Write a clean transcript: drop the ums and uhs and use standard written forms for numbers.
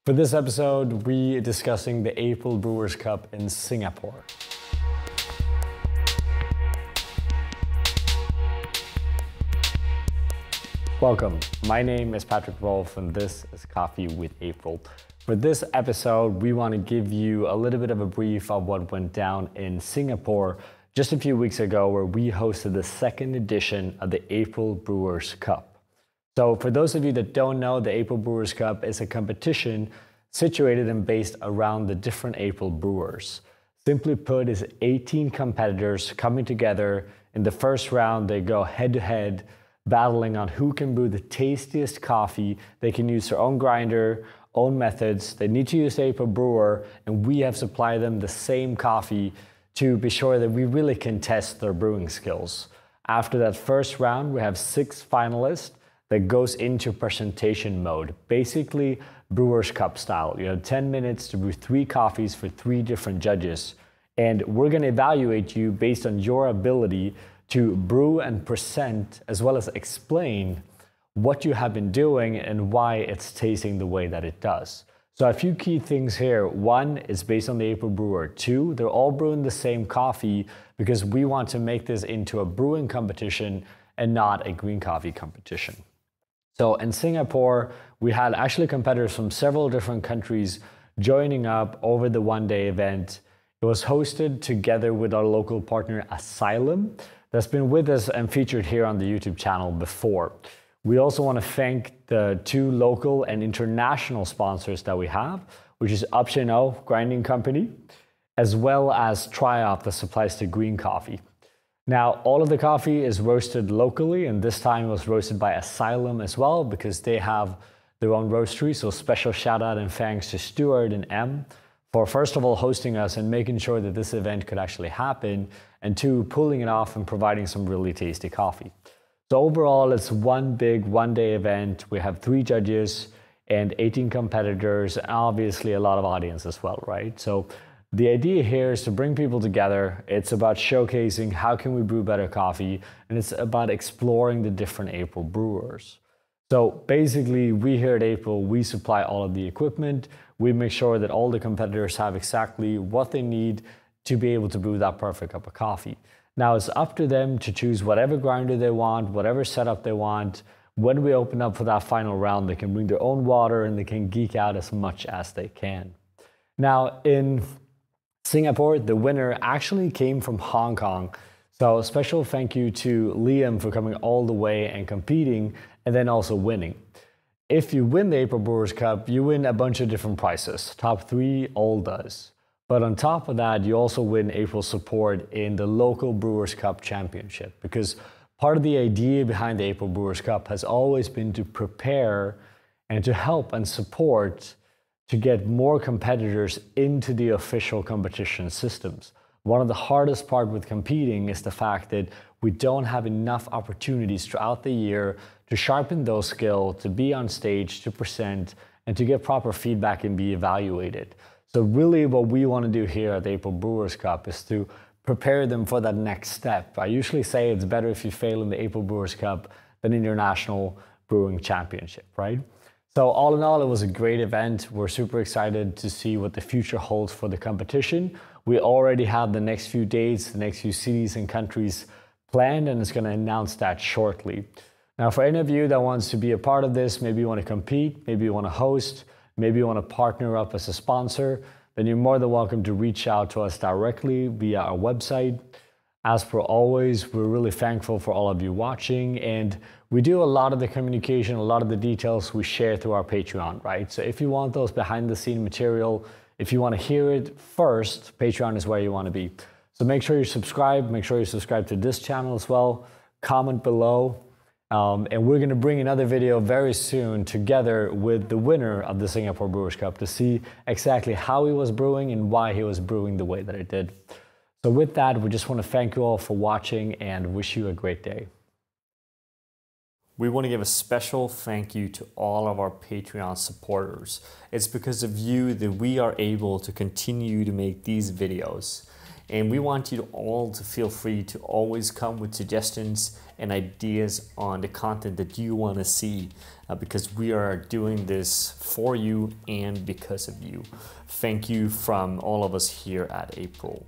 For this episode, we're discussing the April Brewers Cup in Singapore. Welcome, my name is Patrick Rolf and this is Coffee with April. For this episode, we want to give you a little bit of a brief of what went down in Singapore just a few weeks ago, where we hosted the second edition of the April Brewers Cup. So for those of you that don't know, the April Brewers Cup is a competition situated and based around the different April brewers. Simply put, is 18 competitors coming together. In the first round, they go head-to-head, battling on who can brew the tastiest coffee. They can use their own grinder, own methods. They need to use the April brewer, and we have supplied them the same coffee to be sure that we really can test their brewing skills. After that first round, we have 6 finalists that goes into presentation mode, basically Brewers Cup style. You have 10 minutes to brew 3 coffees for 3 different judges. And we're gonna evaluate you based on your ability to brew and present, as well as explain what you have been doing and why it's tasting the way that it does. So a few key things here. 1 is based on the April brewer. 2, they're all brewing the same coffee because we want to make this into a brewing competition and not a green coffee competition. So in Singapore, we had actually competitors from several different countries joining up over the one-day event. It was hosted together with our local partner Asylum, that's been with us and featured here on the YouTube channel before. We also want to thank the 2 local and international sponsors that we have, which is Option Grinding Company, as well as Triop that supplies the green coffee. Now, all of the coffee is roasted locally, and this time it was roasted by Asylum as well, because they have their own roastery. So special shout out and thanks to Stuart and Em for first of all hosting us and making sure that this event could actually happen, and 2, pulling it off and providing some really tasty coffee. So overall, it's one big one-day event. We have 3 judges and 18 competitors, and obviously a lot of audience as well, right? So the idea here is to bring people together. It's about showcasing how can we brew better coffee, and it's about exploring the different April brewers. So basically, we here at April, we supply all of the equipment. We make sure that all the competitors have exactly what they need to be able to brew that perfect cup of coffee. Now it's up to them to choose whatever grinder they want, whatever setup they want. When we open up for that final round, they can bring their own water and they can geek out as much as they can. Now in Singapore, the winner actually came from Hong Kong. So a special thank you to Liam for coming all the way and competing and then also winning. If you win the April Brewers Cup, you win a bunch of different prizes. Top 3 all does. But on top of that, you also win April support in the local Brewers Cup Championship, because part of the idea behind the April Brewers Cup has always been to prepare and to help and support to get more competitors into the official competition systems. One of the hardest part with competing is the fact that we don't have enough opportunities throughout the year to sharpen those skills, to be on stage, to present, and to get proper feedback and be evaluated. So really what we want to do here at the April Brewers Cup is to prepare them for that next step. I usually say it's better if you fail in the April Brewers Cup than in your national brewing championship, right? So all in all, it was a great event. We're super excited to see what the future holds for the competition. We already have the next few dates, the next few cities and countries planned, and it's going to announce that shortly. Now, for any of you that wants to be a part of this, maybe you want to compete, maybe you want to host, maybe you want to partner up as a sponsor, then you're more than welcome to reach out to us directly via our website. As per always, we're really thankful for all of you watching, and we do a lot of the communication, a lot of the details we share through our Patreon, right? So if you want those behind the scene material, if you want to hear it first, Patreon is where you want to be. So make sure you subscribe, make sure you subscribe to this channel as well, comment below, and we're going to bring another video very soon together with the winner of the Singapore Brewers Cup to see exactly how he was brewing and why he was brewing the way that he did. So with that, we just want to thank you all for watching and wish you a great day. We want to give a special thank you to all of our Patreon supporters. It's because of you that we are able to continue to make these videos. And we want you all to feel free to always come with suggestions and ideas on the content that you want to see, because we are doing this for you and because of you. Thank you from all of us here at April.